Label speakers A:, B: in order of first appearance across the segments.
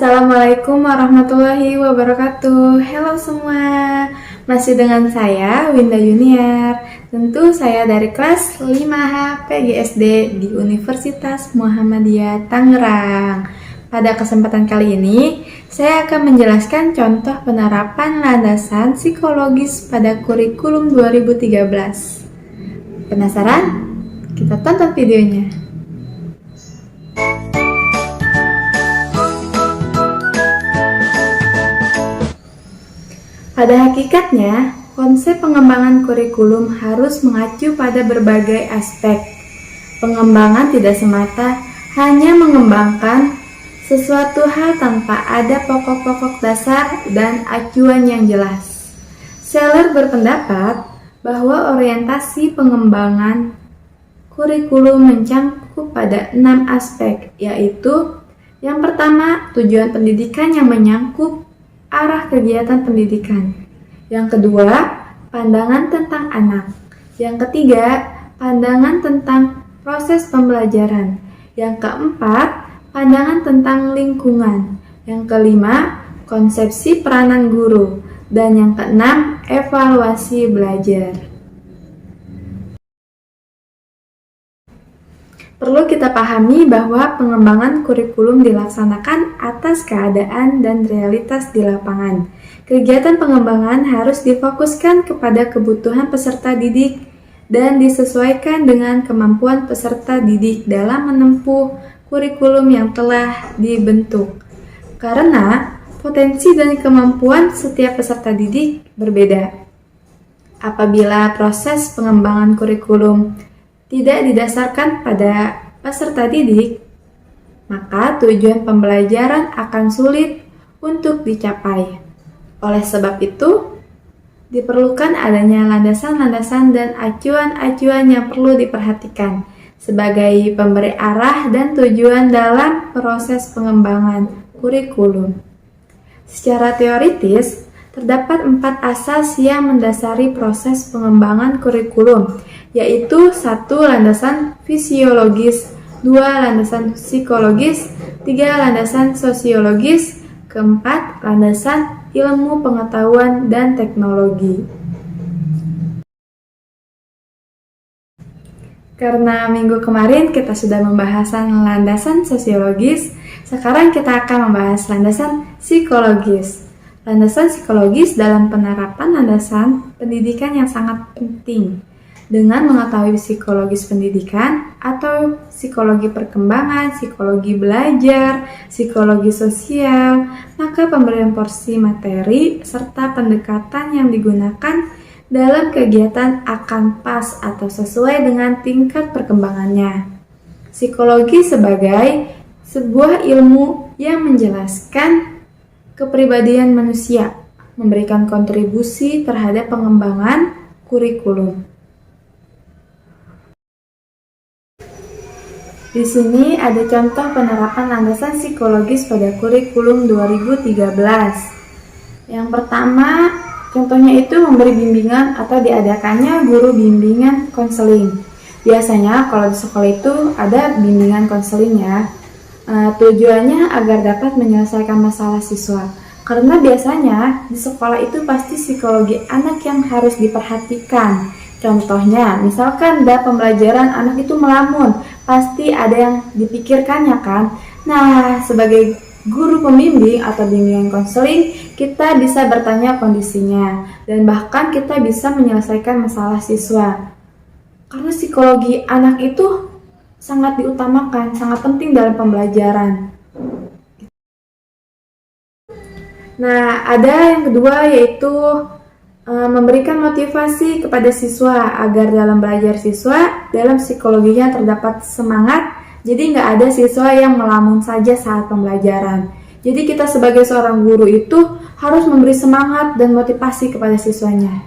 A: Assalamualaikum warahmatullahi wabarakatuh. Halo semua, masih dengan saya Winda Junior. Tentu saya dari kelas 5H PGSD di Universitas Muhammadiyah Tangerang. Pada kesempatan kali ini, saya akan menjelaskan contoh penerapan landasan psikologis pada kurikulum 2013. Penasaran? Kita tonton videonya. Pada hakikatnya, konsep pengembangan kurikulum harus mengacu pada berbagai aspek. Pengembangan tidak semata hanya mengembangkan sesuatu hal tanpa ada pokok-pokok dasar dan acuan yang jelas. Seller berpendapat bahwa orientasi pengembangan kurikulum mencangkup pada 6 aspek, yaitu yang pertama, tujuan pendidikan yang menyangkut arah kegiatan pendidikan. Yang kedua, pandangan tentang anak. Yang ketiga, pandangan tentang proses pembelajaran. Yang keempat, pandangan tentang lingkungan. Yang kelima, konsepsi peranan guru. Dan yang keenam, evaluasi belajar. Perlu kita pahami bahwa pengembangan kurikulum dilaksanakan atas keadaan dan realitas di lapangan. Kegiatan pengembangan harus difokuskan kepada kebutuhan peserta didik dan disesuaikan dengan kemampuan peserta didik dalam menempuh kurikulum yang telah dibentuk. Karena potensi dan kemampuan setiap peserta didik berbeda. Apabila proses pengembangan kurikulum tidak didasarkan pada peserta didik, maka tujuan pembelajaran akan sulit untuk dicapai. Oleh sebab itu, diperlukan adanya landasan-landasan dan acuan-acuan yang perlu diperhatikan sebagai pemberi arah dan tujuan dalam proses pengembangan kurikulum. Secara teoritis, terdapat 4 asas yang mendasari proses pengembangan kurikulum, yaitu 1. Landasan fisiologis, 2. Landasan psikologis, 3. Landasan sosiologis, keempat, landasan ilmu pengetahuan dan teknologi. Karena minggu kemarin kita sudah membahas landasan sosiologis, sekarang kita akan membahas landasan psikologis. Landasan psikologis dalam penerapan landasan pendidikan yang sangat penting. Dengan mengetahui psikologis pendidikan atau psikologi perkembangan, psikologi belajar, psikologi sosial, maka pemberian porsi materi serta pendekatan yang digunakan dalam kegiatan akan pas atau sesuai dengan tingkat perkembangannya. Psikologi sebagai sebuah ilmu yang menjelaskan kepribadian manusia, memberikan kontribusi terhadap pengembangan kurikulum. Di sini ada contoh penerapan landasan psikologis pada kurikulum 2013. Yang pertama, contohnya itu memberi bimbingan atau diadakannya guru bimbingan konseling. Biasanya kalau di sekolah itu ada bimbingan konseling ya. Tujuannya agar dapat menyelesaikan masalah siswa. Karena biasanya di sekolah itu pasti psikologi anak yang harus diperhatikan. Contohnya, misalkan dalam pembelajaran anak itu melamun, pasti ada yang dipikirkannya kan. Nah, sebagai guru pembimbing atau bimbingan konseling, kita bisa bertanya kondisinya dan bahkan kita bisa menyelesaikan masalah siswa. Karena psikologi anak itu sangat diutamakan, sangat penting dalam pembelajaran. Nah, ada yang kedua yaitu memberikan motivasi kepada siswa agar dalam belajar siswa, dalam psikologinya terdapat semangat, jadi nggak ada siswa yang melamun saja saat pembelajaran. Jadi kita sebagai seorang guru itu harus memberi semangat dan motivasi kepada siswanya.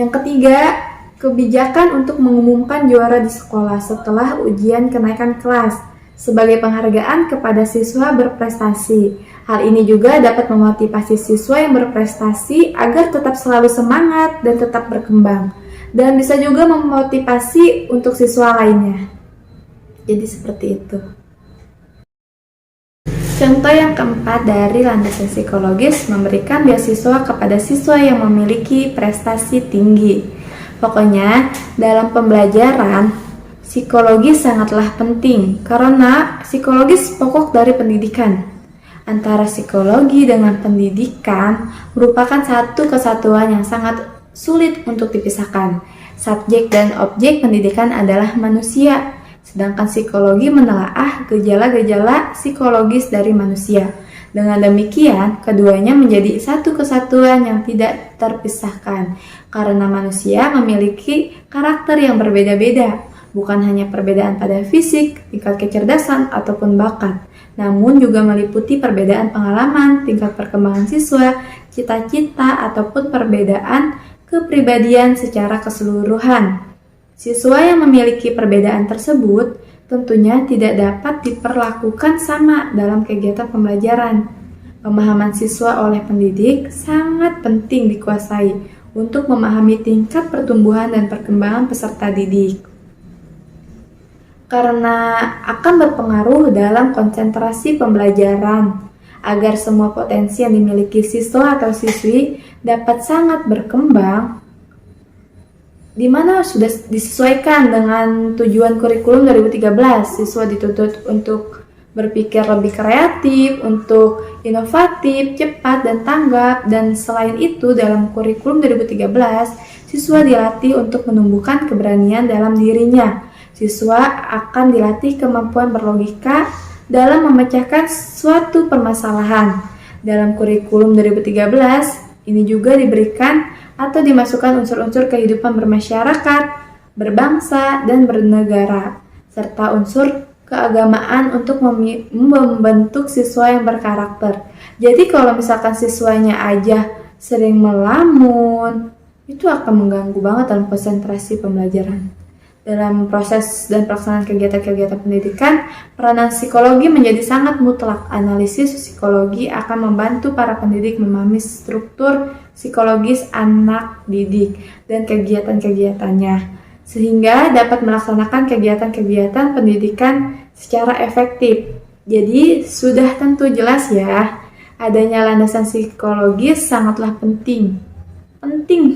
A: Yang ketiga, kebijakan untuk mengumumkan juara di sekolah setelah ujian kenaikan kelas sebagai penghargaan kepada siswa berprestasi. Hal ini juga dapat memotivasi siswa yang berprestasi agar tetap selalu semangat dan tetap berkembang. Dan bisa juga memotivasi untuk siswa lainnya. Jadi seperti itu. Contoh yang keempat dari landasan psikologis memberikan beasiswa kepada siswa yang memiliki prestasi tinggi. Pokoknya, dalam pembelajaran, psikologi sangatlah penting karena psikologis pokok dari pendidikan. Antara psikologi dengan pendidikan merupakan satu kesatuan yang sangat sulit untuk dipisahkan. Subjek dan objek pendidikan adalah manusia, sedangkan psikologi menelaah gejala-gejala psikologis dari manusia. Dengan demikian, keduanya menjadi satu kesatuan yang tidak terpisahkan, karena manusia memiliki karakter yang berbeda-beda, bukan hanya perbedaan pada fisik, tingkat kecerdasan, ataupun bakat, namun juga meliputi perbedaan pengalaman, tingkat perkembangan siswa, cita-cita, ataupun perbedaan kepribadian secara keseluruhan. Siswa yang memiliki perbedaan tersebut tentunya tidak dapat diperlakukan sama dalam kegiatan pembelajaran. Pemahaman siswa oleh pendidik sangat penting dikuasai untuk memahami tingkat pertumbuhan dan perkembangan peserta didik, karena akan berpengaruh dalam konsentrasi pembelajaran. Agar semua potensi yang dimiliki siswa atau siswi dapat sangat berkembang, di mana sudah disesuaikan dengan tujuan kurikulum 2013. Siswa dituntut untuk berpikir lebih kreatif, untuk inovatif, cepat, dan tanggap. Dan selain itu, dalam kurikulum 2013, siswa dilatih untuk menumbuhkan keberanian dalam dirinya. Siswa akan dilatih kemampuan berlogika dalam memecahkan suatu permasalahan. Dalam kurikulum 2013, ini juga diberikan atau dimasukkan unsur-unsur kehidupan bermasyarakat, berbangsa, dan bernegara, serta unsur keagamaan untuk membentuk siswa yang berkarakter. Jadi kalau misalkan siswanya aja sering melamun, itu akan mengganggu banget dalam konsentrasi pembelajaran. Dalam proses dan pelaksanaan kegiatan-kegiatan pendidikan, peranan psikologi menjadi sangat mutlak. Analisis psikologi akan membantu para pendidik memahami struktur psikologis anak didik dan kegiatan-kegiatannya, sehingga dapat melaksanakan kegiatan-kegiatan pendidikan secara efektif. Jadi sudah tentu jelas ya, adanya landasan psikologis sangatlah penting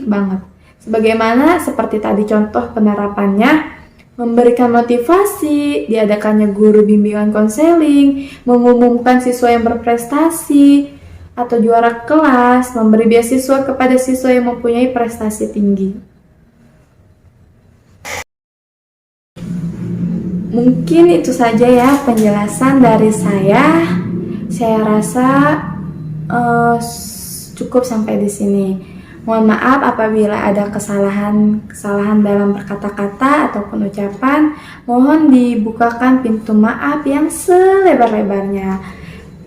A: banget. Sebagaimana seperti tadi contoh penerapannya, memberikan motivasi, diadakannya guru bimbingan konseling, mengumumkan siswa yang berprestasi atau juara kelas, memberi beasiswa kepada siswa yang mempunyai prestasi tinggi. Mungkin itu saja ya penjelasan dari saya. Saya rasa cukup sampai di sini. Mohon maaf apabila ada kesalahan dalam berkata-kata ataupun ucapan. Mohon dibukakan pintu maaf yang selebar-lebarnya.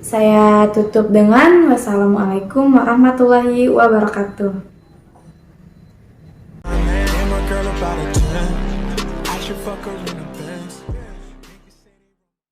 A: Saya tutup dengan wassalamualaikum warahmatullahi wabarakatuh.